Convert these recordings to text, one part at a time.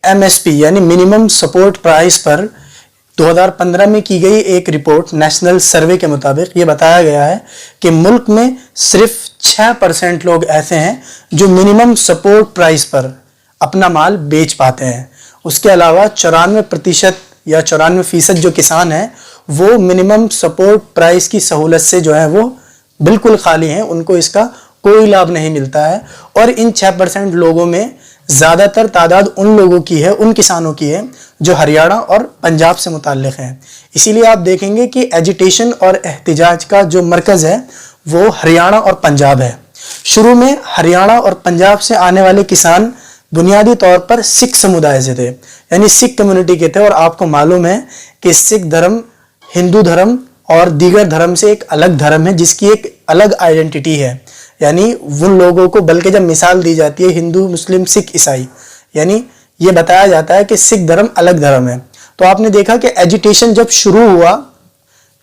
MSP यानी minimum support price पर 2015 में की गई एक रिपोर्ट नेशनल सर्वे के मुताबिक ये बताया गया है कि मुल्क में सिर्फ 6% लोग ऐसे हैं जो मिनिमम सपोर्ट प्राइस पर अपना माल बेच पाते हैं। उसके अलावा 94% या 94% जो किसान हैं वो मिनिमम सपोर्ट प्राइस की सहूलत से जो है वो बिल्कुल खाली हैं, उनको इसका कोई लाभ नहीं मिलता है। और इन 6% लोगों में ज़्यादातर तादाद उन लोगों की है, उन किसानों की है जो हरियाणा और पंजाब से मुताल्लिक़ हैं। इसीलिए आप देखेंगे कि एजिटेशन और एहतिजाज का जो मरकज़ है वो हरियाणा और पंजाब है। शुरू में हरियाणा और पंजाब से आने वाले किसान बुनियादी तौर पर सिख समुदाय से थे, यानी सिख कम्युनिटी के थे। और आपको मालूम है कि सिख धर्म हिंदू धर्म और दीगर धर्म से एक अलग धर्म है जिसकी एक अलग आइडेंटिटी है। यानी उन लोगों को बल्कि जब मिसाल दी जाती है हिंदू मुस्लिम सिख ईसाई, यानी ये बताया जाता है कि सिख धर्म अलग धर्म है। तो आपने देखा कि एजिटेशन जब शुरू हुआ,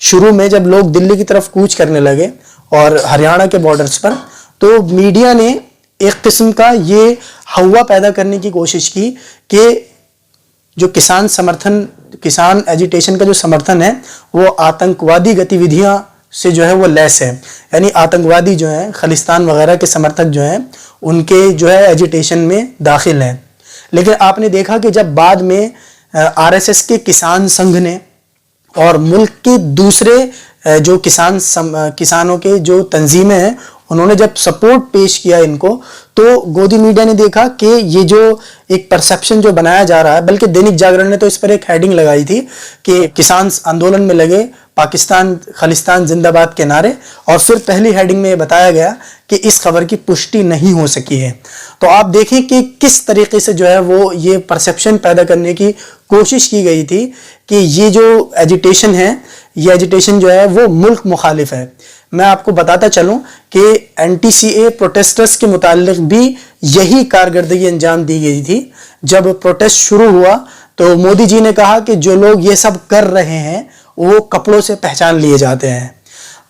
शुरू में जब लोग दिल्ली की तरफ कूच करने लगे और हरियाणा के बॉर्डर्स पर, तो मीडिया ने एक किस्म का ये हवा पैदा करने की कोशिश की कि जो किसान एजिटेशन का जो समर्थन है वो आतंकवादी गतिविधियां से जो है वो लैस है। यानी आतंकवादी जो है खालिस्तान वगैरह के समर्थक जो हैं उनके जो है एजिटेशन में दाखिल हैं। लेकिन आपने देखा कि जब बाद में आरएसएस के किसान संघ ने और मुल्क के दूसरे जो किसानों के जो तंजीमें हैं उन्होंने जब सपोर्ट पेश किया इनको, तो गोदी मीडिया ने देखा कि ये जो एक परसेप्शन जो बनाया जा रहा है, बल्कि दैनिक जागरण ने तो इस पर एक हेडिंग लगाई थी कि किसान आंदोलन में लगे पाकिस्तान खालिस्तान जिंदाबाद के नारे, और फिर पहली हेडिंग में ये बताया गया कि इस खबर की पुष्टि नहीं हो सकी है। तो आप देखें कि किस तरीके से जो है वो ये परसेप्शन पैदा करने की कोशिश की गई थी कि ये जो एजिटेशन है, ये एजिटेशन जो है वो मुल्क मुखालिफ है। मैं आपको बताता चलूं कि एनटीसीए प्रोटेस्टर्स के मुताल्लिक भी यही कारकर्दगी अंजाम दी गई थी। जब प्रोटेस्ट शुरू हुआ तो मोदी जी ने कहा कि जो लोग ये सब कर रहे हैं वो कपड़ों से पहचान लिए जाते हैं।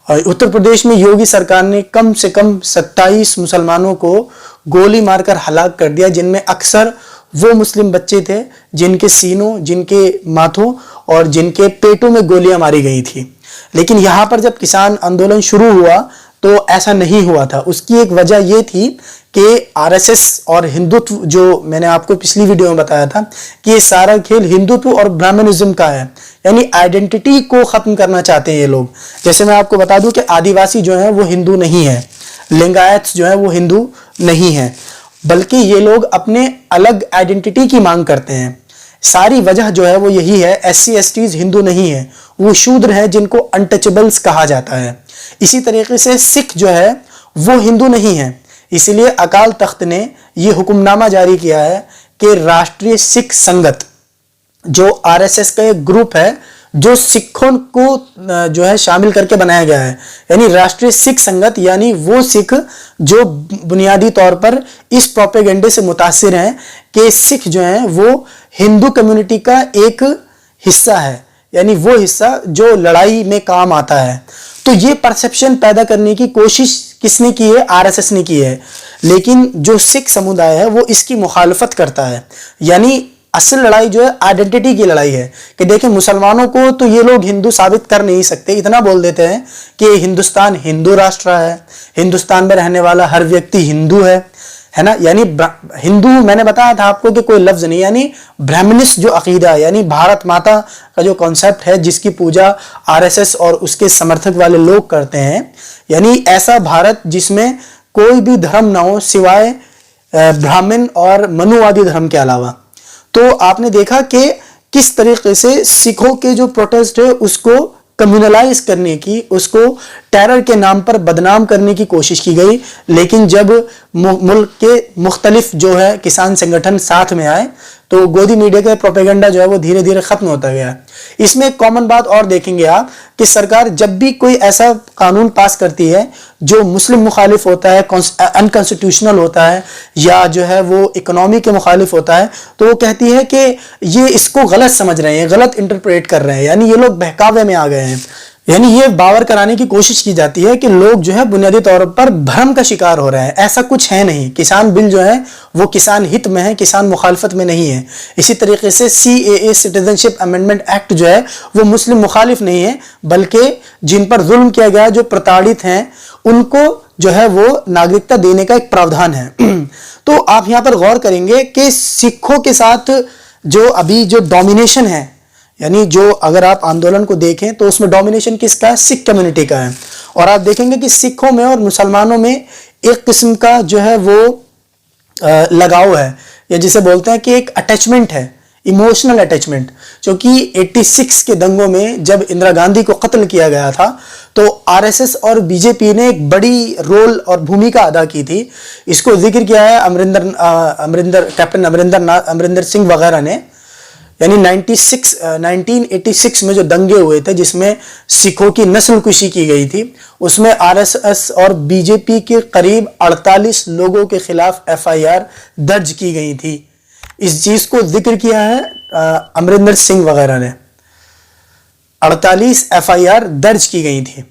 और उत्तर प्रदेश में योगी सरकार ने कम से कम 27 मुसलमानों को गोली मारकर हलाक कर दिया, जिनमें अक्सर वो मुस्लिम बच्चे थे जिनके सीनों, जिनके माथों और जिनके पेटों में गोलियां मारी गई थी। लेकिन यहाँ पर जब किसान आंदोलन शुरू हुआ तो ऐसा नहीं हुआ था। उसकी एक वजह यह थी कि आरएसएस और हिंदुत्व, जो मैंने आपको पिछली वीडियो में बताया था कि ये सारा खेल हिंदुत्व और ब्राह्मणिज्म का है, यानी आइडेंटिटी को खत्म करना चाहते हैं ये लोग। जैसे मैं आपको बता दूं कि आदिवासी जो है वो हिंदू नहीं है, लिंगायत जो है वो हिंदू नहीं है, बल्कि ये लोग अपने अलग आइडेंटिटी की मांग करते हैं। सारी वजह जो है वो यही है, SC STs हिंदू नहीं है, वो शूद्र हैं जिनको अनटचेबल्स कहा जाता है। इसी तरीके से सिख जो है वो हिंदू नहीं है, इसीलिए अकाल तख्त ने ये हुक्मनामा जारी किया है कि राष्ट्रीय सिख संगत जो आरएसएस का एक ग्रुप है जो सिखों को जो है शामिल करके बनाया गया है, यानी राष्ट्रीय सिख संगत, यानी वो सिख जो बुनियादी तौर पर इस प्रोपेगेंडे से मुतासिर हैं कि सिख जो हैं वो हिंदू कम्युनिटी का एक हिस्सा है, यानी वो हिस्सा जो लड़ाई में काम आता है। तो ये परसेप्शन पैदा करने की कोशिश किसने की है? आरएसएस ने की है। लेकिन जो सिख समुदाय है वो इसकी मुखालफत करता है। यानी असल लड़ाई जो है आइडेंटिटी की लड़ाई है कि देखें मुसलमानों को तो ये लोग हिंदू साबित कर नहीं सकते, इतना बोल देते हैं कि हिंदुस्तान हिंदू राष्ट्र है, हिंदुस्तान में रहने वाला हर व्यक्ति हिंदू है ना। यानी हिंदू, मैंने बताया था आपको कि कोई लफ्ज नहीं, यानी ब्राह्मणिस्ट जो अकीदा है, यानी भारत माता का जो कॉन्सेप्ट है जिसकी पूजा आरएसएस और उसके समर्थक वाले लोग करते हैं, यानी ऐसा भारत जिसमें कोई भी धर्म ना हो सिवाय ब्राह्मण और मनुवादी धर्म के अलावा। तो आपने देखा कि किस तरीके से सिखों के जो प्रोटेस्ट है उसको कम्युनलाइज करने की, उसको टेरर के नाम पर बदनाम करने की कोशिश की गई। लेकिन जब मुल्क के मुख्तलिफ जो है किसान संगठन साथ में आए तो गोदी मीडिया का प्रोपेगेंडा जो है वो धीरे धीरे खत्म होता गया। इसमें एक कॉमन बात और देखेंगे आप कि सरकार जब भी कोई ऐसा कानून पास करती है जो मुस्लिम मुखालिफ होता है, अनकॉन्स्टिट्यूशनल होता है, या जो है वो इकोनॉमी के मुखालिफ होता है, तो वो कहती है कि ये इसको गलत समझ रहे हैं, गलत इंटरप्रेट कर रहे हैं, यानी ये लोग बहकावे में आ गए हैं। यानी ये बावर कराने की कोशिश की जाती है कि लोग जो है बुनियादी तौर पर भ्रम का शिकार हो रहे हैं। ऐसा कुछ है नहीं, किसान बिल जो है वो किसान हित में है, किसान मुखालफत में नहीं है। इसी तरीके से CAA सिटीजनशिप अमेंडमेंट एक्ट जो है वो मुस्लिम मुखालिफ नहीं है, बल्कि जिन पर जुल्म किया गया, जो प्रताड़ित हैं, उनको जो है वो नागरिकता देने का एक प्रावधान है। तो आप यहां पर गौर करेंगे कि सिखों के साथ जो अभी जो डोमिनेशन है, यानी जो अगर आप आंदोलन को देखें तो उसमें डोमिनेशन किसका है? सिख कम्युनिटी का है। और आप देखेंगे कि सिखों में और मुसलमानों में एक किस्म का जो है वो लगाव है, या जिसे बोलते हैं कि एक अटैचमेंट है, इमोशनल अटैचमेंट। क्योंकि 86 के दंगों में जब इंदिरा गांधी को कत्ल किया गया था तो RSS और BJP ने एक बड़ी रोल और भूमिका अदा की थी। इसको जिक्र किया है कैप्टन अमरिंदर सिंह वगैरह ने। यानी 1986 में जो दंगे हुए थे जिसमें सिखों की नस्लकुशी की गई थी, उसमें RSS और BJP के करीब 48 लोगों के खिलाफ FIR दर्ज की गई थी। इस चीज को जिक्र किया है अमरिंदर सिंह वगैरह ने। 48 FIR दर्ज की गई थी।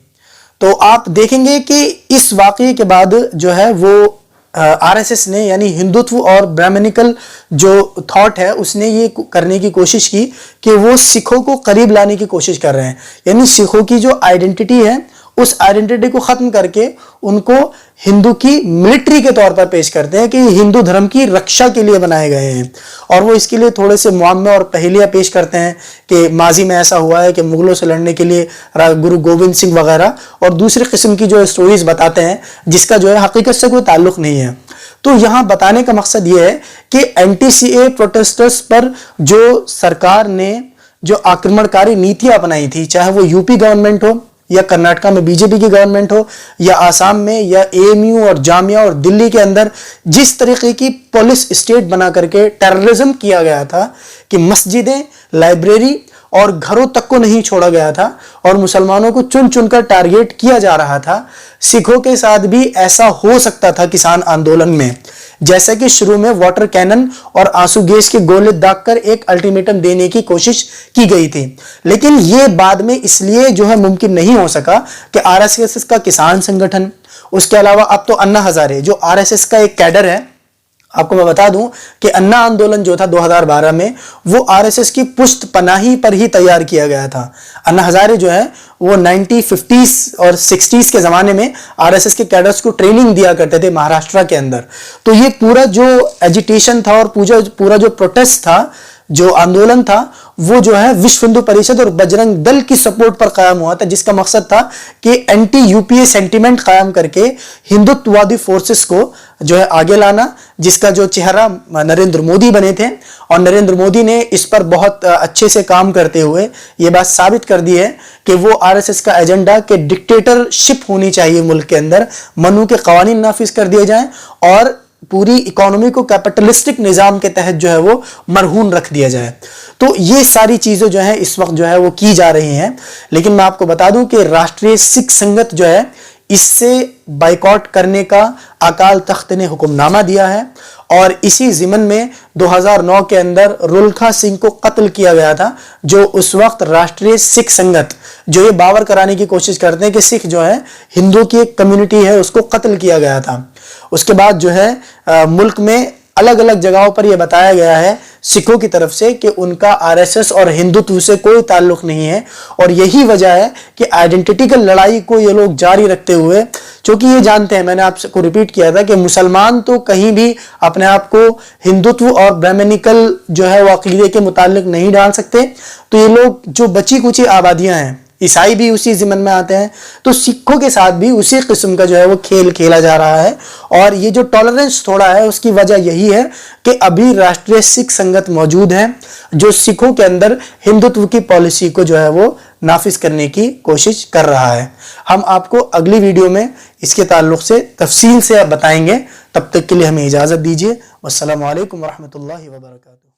तो आप देखेंगे कि इस वाकये के बाद जो है वो RSS ने, यानी हिंदुत्व और ब्राह्मणिकल जो थॉट है, उसने ये करने की कोशिश की कि वो सिखों को करीब लाने की कोशिश कर रहे हैं। यानी सिखों की जो आइडेंटिटी है उस आइडेंटिटी को खत्म करके उनको हिंदू की मिलिट्री के तौर पर पेश करते हैं कि हिंदू धर्म की रक्षा के लिए बनाए गए हैं। और वो इसके लिए थोड़े से मुआम्मे और पहेलियां पेश करते हैं कि माजी में ऐसा हुआ है कि मुगलों से लड़ने के लिए गुरु गोविंद सिंह वगैरह, और दूसरी किस्म की जो स्टोरीज बताते हैं जिसका जो है हकीकत से कोई ताल्लुक नहीं है। तो यहां बताने का मकसद यह है कि एंटी-CAA प्रोटेस्टर्स पर जो सरकार ने जो आक्रमणकारी नीतियां अपनाई थी, चाहे वो यूपी गवर्नमेंट हो या कर्नाटका में BJP की गवर्नमेंट हो या आसाम में या AMU और जामिया और दिल्ली के अंदर जिस तरीके की पुलिस स्टेट बना करके टेररिज्म किया गया था कि मस्जिदें, लाइब्रेरी और घरों तक को नहीं छोड़ा गया था और मुसलमानों को चुन चुनकर टारगेट किया जा रहा था, सिखों के साथ भी ऐसा हो सकता था किसान आंदोलन में। जैसे कि शुरू में वाटर कैनन और आंसू गैस के गोले दागकर एक अल्टीमेटम देने की कोशिश की गई थी, लेकिन यह बाद में इसलिए जो है मुमकिन नहीं हो सका कि RSS का किसान संगठन, उसके अलावा अब तो अन्ना हजारे जो RSS का एक कैडर है। आपको मैं बता दूं कि अन्ना आंदोलन जो था 2012 में वो RSS की पुष्ट पनाही पर ही तैयार किया गया था। अन्ना हजारे जो है वो 1950s और 60s के जमाने में RSS के कैडर्स को ट्रेनिंग दिया करते थे महाराष्ट्र के अंदर। तो ये पूरा जो एजिटेशन था और पूरा जो प्रोटेस्ट था, जो आंदोलन था, वो जो है विश्व हिंदू परिषद और बजरंग दल की सपोर्ट पर कायम हुआ था, जिसका मकसद था कि एंटी UPA सेंटिमेंट कायम करके हिंदुत्ववादी फोर्सेस को जो है आगे लाना, जिसका जो चेहरा नरेंद्र मोदी बने थे। और नरेंद्र मोदी ने इस पर बहुत अच्छे से काम करते हुए ये बात साबित कर दी है कि वो RSS का एजेंडा कि डिक्टेटरशिप होनी चाहिए मुल्क के अंदर, मनु के कवानीन नाफिज कर दिए जाएं और पूरी इकोनॉमी को कैपिटलिस्टिक निजाम के तहत जो है वो मरहून रख दिया जाए। तो ये सारी चीजें जो है इस वक्त जो है वो की जा रही हैं। लेकिन मैं आपको बता दूं कि राष्ट्रीय सिख संगत जो है इससे बाइकआउट करने का अकाल तख्त ने हुक्मनामा दिया है। और इसी जिमन में 2009 के अंदर रुलखा सिंह को कत्ल किया गया था, जो उस वक्त राष्ट्रीय सिख संगत जो ये बावर कराने की कोशिश करते हैं कि सिख जो है हिंदू की एक कम्युनिटी है, उसको कत्ल किया गया था। उसके बाद जो है मुल्क में अलग अलग जगहों पर यह बताया गया है सिखों की तरफ से कि उनका RSS और हिंदुत्व से कोई ताल्लुक नहीं है। और यही वजह है कि आइडेंटिटी लड़ाई को ये लोग जारी रखते हुए, क्योंकि ये जानते हैं, मैंने आपको रिपीट किया था कि मुसलमान तो कहीं भी अपने आप को हिंदुत्व और ब्राह्मणिकल जो है वो अकीदे के मुतालिक नहीं डाल सकते। तो ये लोग जो बची कुची आबादियां हैं, ईसाई भी उसी जिमन में आते हैं, तो सिखों के साथ भी उसी किस्म का जो है वो खेल खेला जा रहा है। और ये जो टॉलरेंस थोड़ा है उसकी वजह यही है कि अभी राष्ट्रीय सिख संगत मौजूद है जो सिखों के अंदर हिंदुत्व की पॉलिसी को जो है वो नाफिज करने की कोशिश कर रहा है। हम आपको अगली वीडियो में इसके ताल्लुक से तफसील से बताएंगे। तब तक के लिए हमें इजाजत दीजिए। वस्सलामु अलैकुम वरहमतुल्लाहि वबरकातुहू।